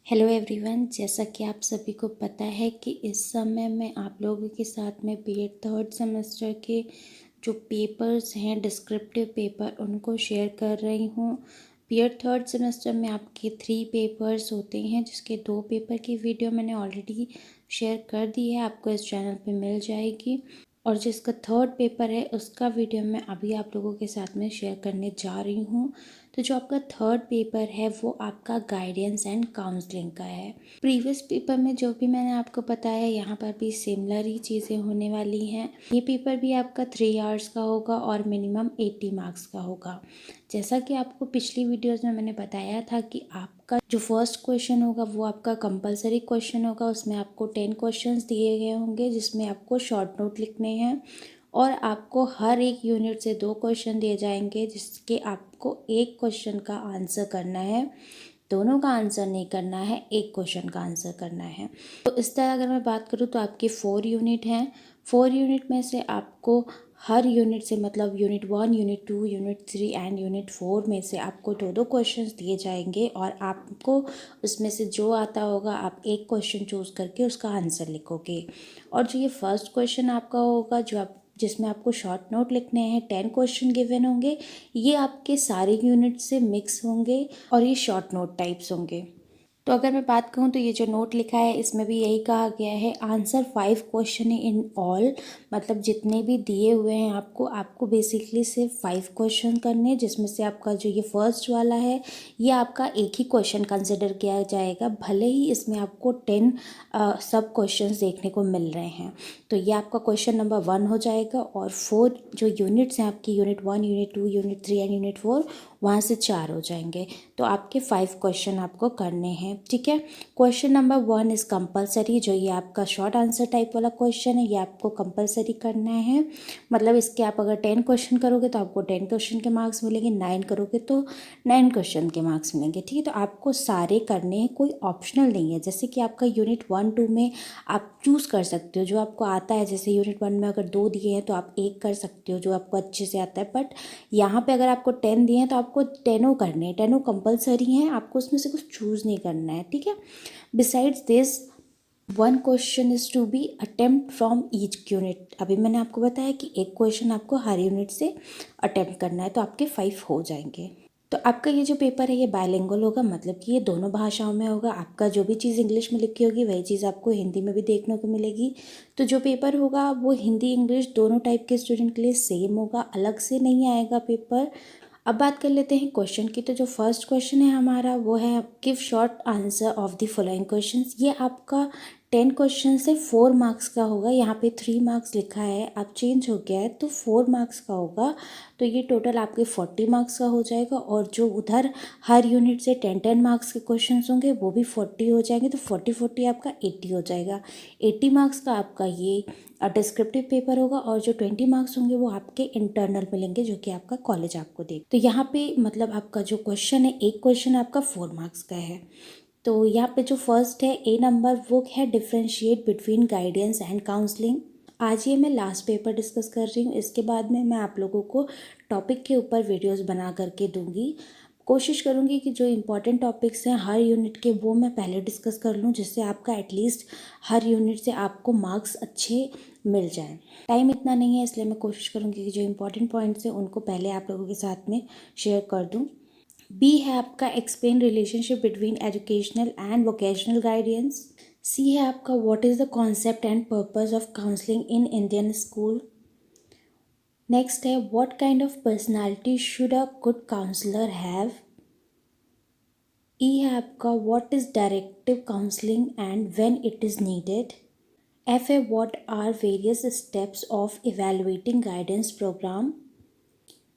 Hello everyone, जैसा कि आप सभी को पता है कि इस समय मैं आप लोगों के साथ में बीएड थर्ड सेमेस्टर के जो पेपर्स हैं डिस्क्रिप्टिव पेपर उनको शेयर कर रही हूँ। बीएड थर्ड सेमेस्टर में आपके 3 पेपर्स होते हैं, जिसके 2 पेपर की वीडियो मैंने ऑलरेडी शेयर कर दी है, आपको इस चैनल पे मिल जाएगी। और जिसका थर्ड पेपर है उसका वीडियो मैं अभी आप लोगों के साथ में शेयर करने जा रही हूँ। तो जो आपका थर्ड पेपर है वो आपका गाइडेंस एंड काउंसलिंग का है। प्रीवियस पेपर में जो भी मैंने आपको बताया, यहाँ पर भी सिमिलर ही चीज़ें होने वाली हैं। ये पेपर भी आपका 3 आवर्स का होगा और मिनिमम 80 मार्क्स का होगा। जैसा कि आपको पिछली वीडियोस में मैंने बताया था कि आपका जो फर्स्ट क्वेश्चन होगा वो आपका कंपलसरी क्वेश्चन होगा। उसमें आपको 10 क्वेश्चंस दिए गए होंगे, जिसमें आपको शॉर्ट नोट लिखने हैं और आपको हर एक यूनिट से 2 क्वेश्चन दिए जाएंगे, जिसके आपको एक क्वेश्चन का आंसर करना है। दोनों का आंसर नहीं करना है, एक क्वेश्चन का आंसर करना है। तो इस तरह अगर मैं बात करूँ तो आपके 4 यूनिट हैं। 4 यूनिट में से आपको हर यूनिट से मतलब unit 1, unit 2, unit 3 and unit 4 में से आपको 2-2 क्वेश्चंस दिए जाएंगे और आपको उसमें से जो आता होगा आप एक क्वेश्चन चूज़ करके उसका आंसर लिखोगे। और जो ये फर्स्ट क्वेश्चन आपका होगा जिसमें आपको शॉर्ट नोट लिखने हैं, 10 क्वेश्चन गिवन होंगे, ये आपके सारे यूनिट से मिक्स होंगे और ये शॉर्ट नोट टाइप्स होंगे। तो अगर मैं बात कहूँ तो ये जो नोट लिखा है इसमें भी यही कहा गया है, आंसर 5 क्वेश्चन इन ऑल, मतलब जितने भी दिए हुए हैं आपको बेसिकली सिर्फ 5 क्वेश्चन करने हैं, जिसमें से आपका जो ये फर्स्ट वाला है ये आपका एक ही क्वेश्चन कंसिडर किया जाएगा, भले ही इसमें आपको 10 सब क्वेश्चंस देखने को मिल रहे हैं। तो ये आपका क्वेश्चन नंबर 1 हो जाएगा और 4 जो यूनिट्स हैं आपकी, unit 1, unit 2, unit 3 and unit 4, वहाँ से 4 हो जाएंगे। तो आपके 5 क्वेश्चन आपको करने हैं, ठीक है। क्वेश्चन नंबर 1 इज़ कंपलसरी, जो ये आपका शॉर्ट आंसर टाइप वाला क्वेश्चन है ये आपको कंपलसरी करना है। मतलब इसके आप अगर 10 क्वेश्चन करोगे तो आपको 10 क्वेश्चन के मार्क्स मिलेंगे, 9 करोगे तो 9 क्वेश्चन के मार्क्स मिलेंगे, ठीक है। तो आपको सारे करने हैं, कोई ऑप्शनल नहीं है। जैसे कि आपका यूनिट 1, 2 में आप चूज़ कर सकते हो जो आपको आता है। जैसे यूनिट 1 में अगर 2 दिए हैं तो आप एक कर सकते हो जो आपको अच्छे से आता है, बट यहाँ पे अगर आपको 10 दिए हैं तो आपको 10 करने हैं, 10 कंपलसरी हैं, आपको उसमें से कुछ चूज़ नहीं करना है, ठीक है। Besides this 1 question is to be attempt from each unit. अभी मैंने आपको बताया कि एक क्वेश्चन आपको हर यूनिट से अटेम्प्ट करना है, तो आपके 5 हो जाएंगे। तो आपका ये जो पेपर है ये बायलिंगुअल होगा, मतलब कि ये दोनों भाषाओं में होगा। आपका जो भी चीज़ इंग्लिश में लिखी होगी वही चीज़ आपको हिंदी में भी देखने को मिलेगी। तो जो पेपर होगा वो हिंदी इंग्लिश दोनों टाइप के स्टूडेंट के लिए सेम होगा, अलग से नहीं आएगा पेपर। अब बात कर लेते हैं क्वेश्चन की। तो जो फर्स्ट क्वेश्चन है हमारा वो है give short answer of the following questions. ये आपका 10 क्वेश्चन से 4 मार्क्स का होगा। यहाँ पे 3 मार्क्स लिखा है, अब चेंज हो गया है तो 4 मार्क्स का होगा। तो ये टोटल आपके 40 मार्क्स का हो जाएगा और जो उधर हर यूनिट से 10-10 मार्क्स के क्वेश्चन होंगे वो भी 40 हो जाएंगे। तो 40-40 आपका 80 हो जाएगा। 80 मार्क्स का आपका ये डिस्क्रिप्टिव पेपर होगा और जो 20 मार्क्स होंगे वो आपके इंटरनल मिलेंगे, जो कि आपका कॉलेज आपको देगा। तो यहाँ पे मतलब आपका जो क्वेश्चन है, एक क्वेश्चन आपका 4 मार्क्स का है। तो यहाँ पे जो फर्स्ट है ए नंबर, वो है differentiate between guidance and counselling. आज ये मैं लास्ट पेपर डिस्कस कर रही हूँ, इसके बाद में मैं आप लोगों को टॉपिक के ऊपर वीडियोस बना करके दूंगी। कोशिश करूँगी कि जो इम्पोर्टेंट टॉपिक्स हैं हर यूनिट के वो मैं पहले डिस्कस कर लूँ, जिससे आपका एटलीस्ट हर यूनिट से आपको मार्क्स अच्छे मिल जाएं। टाइम इतना नहीं है, इसलिए मैं कोशिश करूँगी कि जो इम्पोर्टेंट पॉइंट्स हैं उनको पहले आप लोगों के साथ में शेयर कर दूँ। बी है आपका explain relationship between educational and vocational guidance. C है आपका what is the concept and purpose of counselling in Indian school. Next है what kind of personality should a good counsellor have. E है आपका what is directive counselling and when it is needed. F है what are various steps of evaluating guidance programme.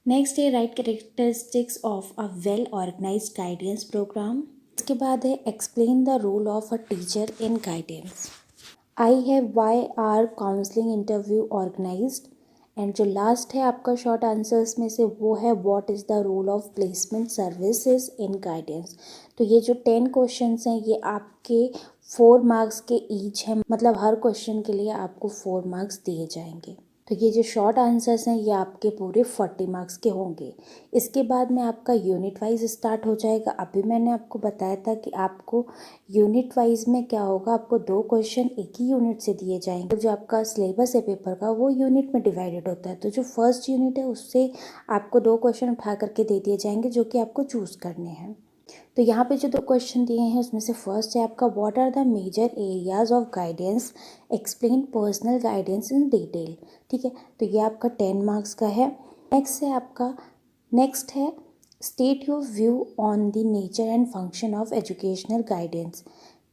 Next है write characteristics of a well organised guidance programme. इसके बाद है explain the role of a teacher in guidance. I है why are counselling interview organised. And जो last है आपका short answers में से वो है what is the role of placement services in guidance. तो ये जो 10 क्वेश्चंस हैं ये आपके 4 मार्क्स के ईच हैं, मतलब हर क्वेश्चन के लिए आपको 4 मार्क्स दिए जाएंगे। तो ये जो शॉर्ट आंसर्स हैं ये आपके पूरे 40 मार्क्स के होंगे। इसके बाद में आपका यूनिट वाइज स्टार्ट हो जाएगा। अभी मैंने आपको बताया था कि आपको यूनिट वाइज में क्या होगा, आपको 2 क्वेश्चन एक ही यूनिट से दिए जाएंगे। जो आपका सिलेबस है पेपर का वो यूनिट में डिवाइडेड होता है। तो जो फर्स्ट यूनिट है उससे आपको 2 क्वेश्चन उठा करके दे दिए जाएंगे जो कि आपको चूज़ करने हैं। तो यहाँ पे जो 2 क्वेश्चन दिए हैं उसमें से फर्स्ट है आपका what are the major areas of guidance, explain personal guidance in detail. ठीक है, तो ये आपका 10 मार्क्स का है। नेक्स्ट है state your view on the nature and function of educational guidance.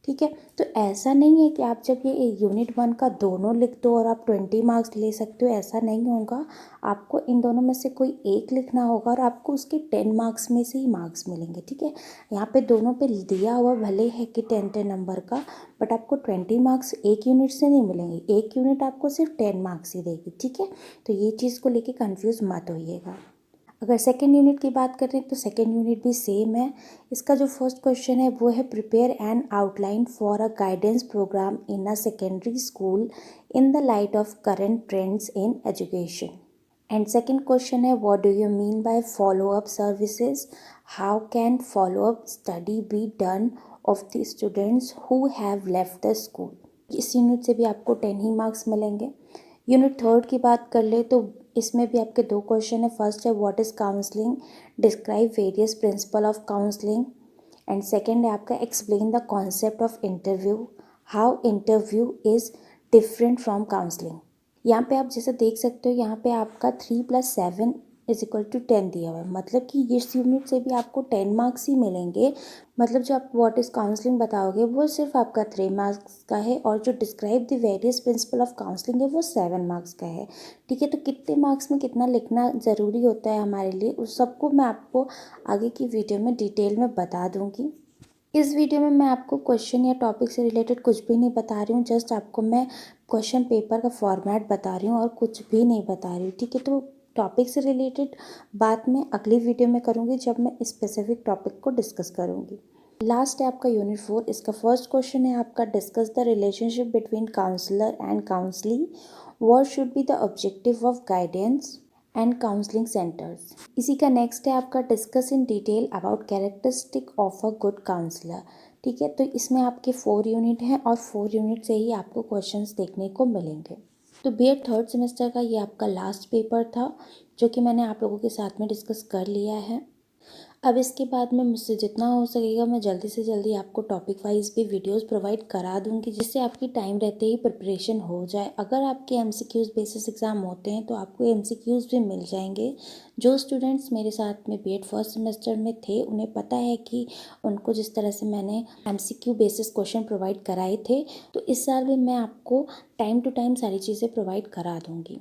ठीक है, तो ऐसा नहीं है कि आप जब ये यूनिट 1 का दोनों लिख दो और आप 20 मार्क्स ले सकते हो, ऐसा नहीं होगा। आपको इन दोनों में से कोई एक लिखना होगा और आपको उसके 10 मार्क्स में से ही मार्क्स मिलेंगे। ठीक है, यहाँ पे दोनों पे दिया हुआ भले है कि 10 नंबर का, बट आपको 20 मार्क्स एक यूनिट से नहीं मिलेंगे। एक यूनिट आपको सिर्फ 10 मार्क्स ही देगी। ठीक है, तो ये चीज़ को लेके कंफ्यूज मत होइएगा। अगर सेकेंड यूनिट की बात करें तो सेकेंड यूनिट भी सेम है। इसका जो फर्स्ट क्वेश्चन है वो है prepare an outline for a guidance programme in a secondary school in the light of current trends in education. And second question है what do you mean by follow up services, how can follow up study be done of the students who have left the school. इस unit से भी आपको 10 ही marks मिलेंगे। Unit third की बात कर ले तो इसमें भी आपके 2 क्वेश्चन है। फर्स्ट है what is counselling, describe various principle of counselling. And second है आपका explain the concept of interview, how interview is different from counselling. यहाँ पे आप जैसे देख सकते हो, यहाँ पे आपका 3+7=10 दिया हुआ है। मतलब कि इस यूनिट से भी आपको 10 मार्क्स ही मिलेंगे। मतलब जो आप व्हाट इज़ काउंसलिंग बताओगे वो सिर्फ आपका 3 मार्क्स का है और जो describe the various principle of counselling है वो 7 मार्क्स का है। ठीक है, तो कितने मार्क्स में कितना लिखना ज़रूरी होता है हमारे लिए, उस सबको मैं आपको आगे की वीडियो में डिटेल में बता दूँगी। इस वीडियो में मैं आपको क्वेश्चन या टॉपिक से रिलेटेड कुछ भी नहीं बता रही हूँ, जस्ट आपको मैं क्वेश्चन पेपर का फॉर्मेट बता रही हूँ और कुछ भी नहीं बता रही हूँ। ठीक है, तो टॉपिक से रिलेटेड बात मैं अगली वीडियो में करूँगी जब मैं स्पेसिफिक टॉपिक को डिस्कस करूँगी। लास्ट है आपका यूनिट 4। इसका फर्स्ट क्वेश्चन है आपका discuss the relationship between counsellor and counsellee, what should be the objective of guidance and counselling centres. इसी का नेक्स्ट है आपका discuss in detail about characteristic of a good counsellor. ठीक है, तो इसमें आपके 4 यूनिट हैं और 4 यूनिट से ही आपको क्वेश्चंस देखने को मिलेंगे। तो बीएड थर्ड सेमेस्टर का ये आपका लास्ट पेपर था जो कि मैंने आप लोगों के साथ में डिस्कस कर लिया है। अब इसके बाद में मुझसे जितना हो सकेगा मैं जल्दी से जल्दी आपको टॉपिक वाइज भी वीडियोस प्रोवाइड करा दूंगी जिससे आपकी टाइम रहते ही प्रिपरेशन हो जाए। अगर आपके एमसीक्यूज़ बेसिस एग्ज़ाम होते हैं तो आपको एमसीक्यूज़ भी मिल जाएंगे। जो स्टूडेंट्स मेरे साथ में बीएड फर्स्ट सेमेस्टर में थे उन्हें पता है कि उनको जिस तरह से मैंने एमसीक्यू बेसिस क्वेश्चन प्रोवाइड कराए थे, तो इस साल भी मैं आपको टाइम टू टाइम सारी चीज़ें प्रोवाइड करा दूँगी।